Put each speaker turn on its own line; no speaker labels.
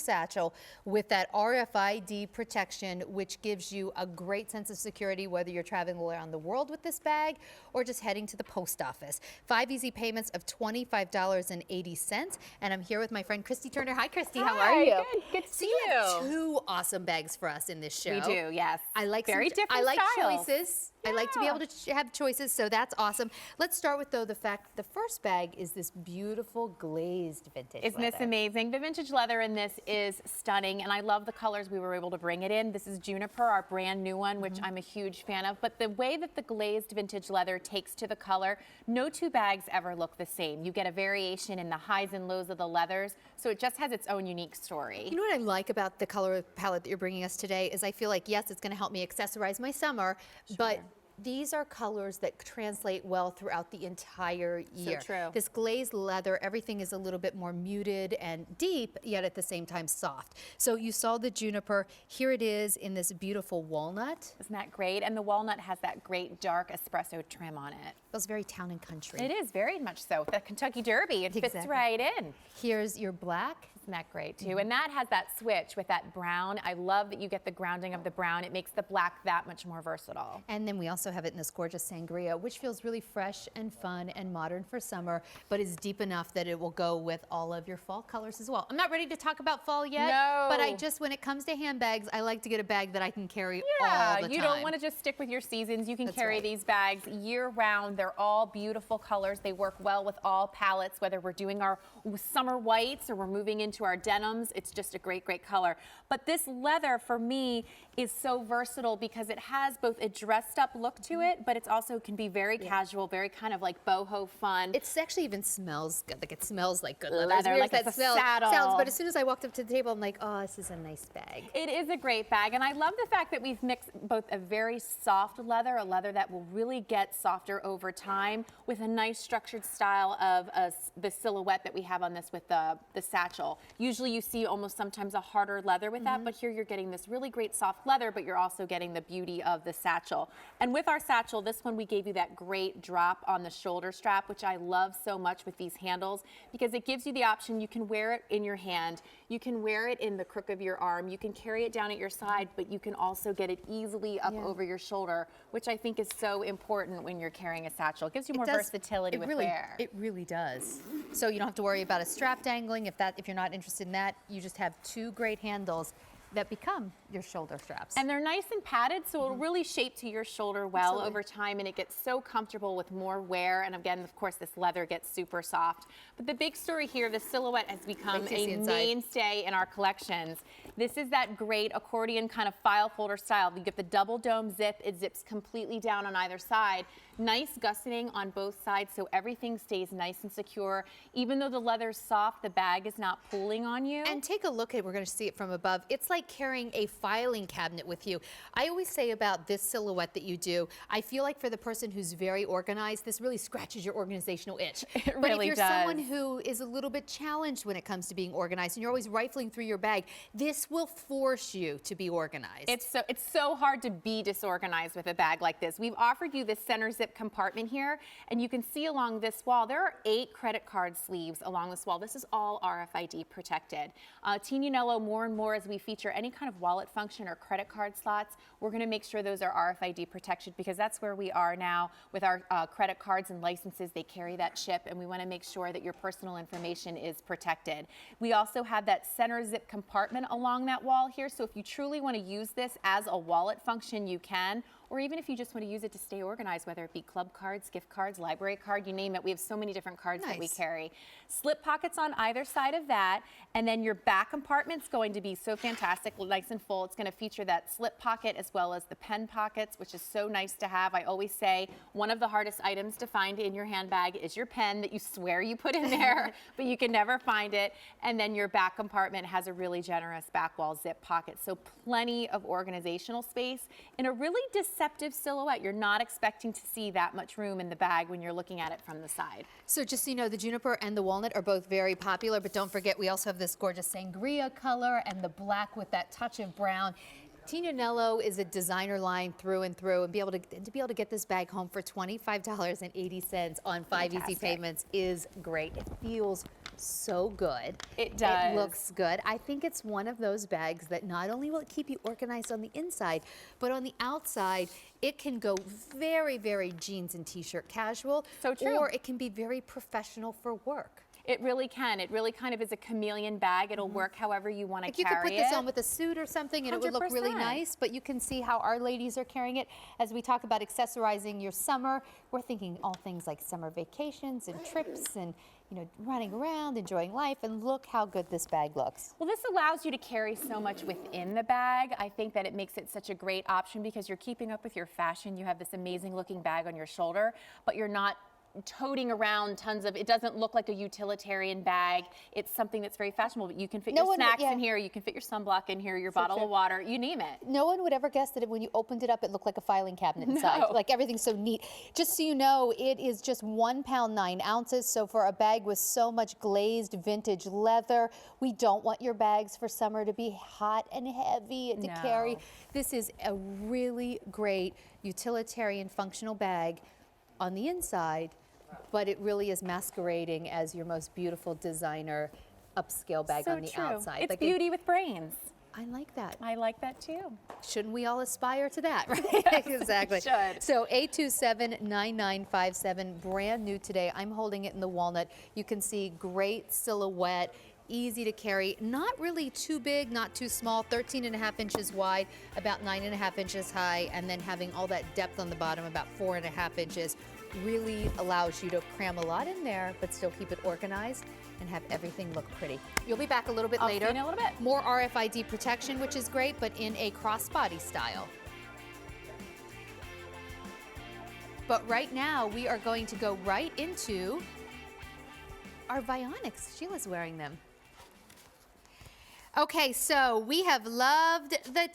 satchel with that RFID protection, which gives you a great sense of security whether you're traveling around the world with this bag or just heading to the post office. 5 easy payments of $25.80. And I'm here with my friend Christy Turner. Hi, Christy. How are you?
Good to see
you. Have two awesome bags for us in this show.
We do, yes.
I like
very different
I like
styles.
choices. Yeah. I like to be able to have choices, so that's awesome. Let's start with, though, the fact the first bag is this beautiful glazed vintage
Isn't
leather.
this amazing? The vintage leather in this is stunning, and I love the colors we were able to bring it in. This is Juniper, our brand new one, which I'm a huge fan of. But the way that the glazed vintage leather takes to the color, no two bags ever look the same. You get a variation in the highs and lows of the leathers, so it just has its own unique story.
You know what I like about the color palette that you're bringing us today is I feel like, yes, it's going to help me accessorize my summer, but these are colors that translate well throughout the entire year.
So true.
This glazed leather, everything is a little bit more muted and deep, yet at the same time soft. So you saw the juniper. Here it is in this beautiful walnut.
Isn't that great? And the walnut has that great dark espresso trim on it.
Feels very town and country.
It is very much so. The Kentucky Derby, it fits right in.
Here's your black.
Isn't that great too? And that has that switch with that brown. I love that you get the grounding of the brown. It makes the black that much more versatile.
And then we also have it in this gorgeous sangria, which feels really fresh and fun and modern for summer, but is deep enough that it will go with all of your fall colors as well. I'm not ready to talk about fall yet, but I just, when it comes to handbags, I like to get a bag that I can carry all the time.
You don't want to just stick with your seasons. You can carry these bags year round. They're all beautiful colors. They work well with all palettes, whether we're doing our summer whites or we're moving into our denims. It's just a great, great color. But this leather for me is so versatile because it has both a dressed up look to it, but it also can be very casual, very kind of like boho fun.
It actually even smells good. Like it smells like good leather.
Like it's a saddle.
Sounds, but as soon as I walked up to the table, I'm like, oh, this is a nice bag.
It is a great bag, and I love the fact that we've mixed both a very soft leather, a leather that will really get softer over time, with a nice structured style of the silhouette that we have on this with the satchel. Usually you see almost sometimes a harder leather with that, but here you're getting this really great soft leather, but you're also getting the beauty of the satchel. And with our satchel, this one we gave you that great drop on the shoulder strap, which I love so much with these handles, because it gives you the option. You can wear it in your hand, you can wear it in the crook of your arm, you can carry it down at your side, but you can also get it easily up over your shoulder, which I think is so important when you're carrying a satchel. It gives you more versatility with wear.
It really does. So you don't have to worry about a strap dangling. If you're not interested in that, you just have two great handles that become your shoulder straps.
And they're nice and padded, so it'll really shape to your shoulder well over time, and it gets so comfortable with more wear. And again, of course, this leather gets super soft. But the big story here, the silhouette has become a mainstay in our collections. This is that great accordion kind of file folder style. You get the double dome zip. It zips completely down on either side. Nice gusseting on both sides, so everything stays nice and secure. Even though the leather's soft, the bag is not pulling on you.
And take a look at, we're going to see it from above. It's like carrying a filing cabinet with you. I always say about this silhouette that you do, I feel like for the person who's very organized, this really scratches your organizational itch.
It
but
really
if you're someone who is a little bit challenged when it comes to being organized and you're always rifling through your bag, this will force you to be organized.
It's so hard to be disorganized with a bag like this. We've offered you this center zip compartment here, and you can see along this wall, there are 8 credit card sleeves along this wall. This is all RFID protected. Tignanello, more and more as we feature any kind of wallet function or credit card slots, we're going to make sure those are RFID protected, because that's where we are now with our credit cards and licenses. They carry that chip, and we want to make sure that your personal information is protected. We also have that center zip compartment along that wall here, so if you truly want to use this as a wallet function, you can. Or even if you just want to use it to stay organized, whether it be club cards, gift cards, library card, you name it. We have so many different cards that we carry. Slip pockets on either side of that, and then your back compartment's going to be so fantastic, nice and full. It's going to feature that slip pocket as well as the pen pockets, which is so nice to have. I always say one of the hardest items to find in your handbag is your pen that you swear you put in there, but you can never find it. And then your back compartment has a really generous back wall zip pocket, so plenty of organizational space in a really deceptive silhouette. You're not expecting to see that much room in the bag when you're looking at it from the side.
So just so you know, the juniper and the walnut are both very popular, but don't forget we also have this gorgeous sangria color and the black with that touch of brown. Tignanello is a designer line through and through, and be able to get this bag home for $25.80 on 5 easy payments is great. It feels so good.
It does.
It looks good. I think it's one of those bags that not only will it keep you organized on the inside, but on the outside, it can go very, very jeans and t-shirt casual.
So true.
Or it can be very professional for work.
It really can. It really kind of is a chameleon bag. It'll work however you want to
Like you
carry
could put this on with a suit or something and it would look really
100%.
nice, but you can see how our ladies are carrying it. As we talk about accessorizing your summer, we're thinking all things like summer vacations and trips and, you know, running around, enjoying life, and look how good this bag looks.
Well, this allows you to carry so much within the bag. I think that it makes it such a great option because you're keeping up with your fashion. You have this amazing looking bag on your shoulder, but you're not toting around tons of, it doesn't look like a utilitarian bag. It's something that's very fashionable, but you can fit your snacks in here, you can fit your sunblock in here, your bottle of water, you name it.
No one would ever guess that when you opened it up, it looked like a filing cabinet inside. Like everything's so neat. Just so you know, it is just 1 pound 9 ounces. So for a bag with so much glazed vintage leather, we don't want your bags for summer to be hot and heavy to carry. This is a really great utilitarian functional bag on the inside, but it really is masquerading as your most beautiful designer upscale bag on the outside.
It's
like
beauty with brains.
I like that.
I like that too.
Shouldn't we all aspire to that, right?
Yes,
exactly.
we should.
So 827-9957, brand new today. I'm holding it in the walnut. You can see great silhouette, easy to carry, not really too big, not too small, 13.5 inches wide, about 9.5 inches high, and then having all that depth on the bottom, about 4.5 inches. Really allows you to cram a lot in there, but still keep it organized and have everything look pretty. You'll be back a little bit later.
See you in a little bit.
More RFID protection, which is great, but in a crossbody style. But right now, we are going to go right into our Vionics. Sheila's wearing them. Okay, so we have loved the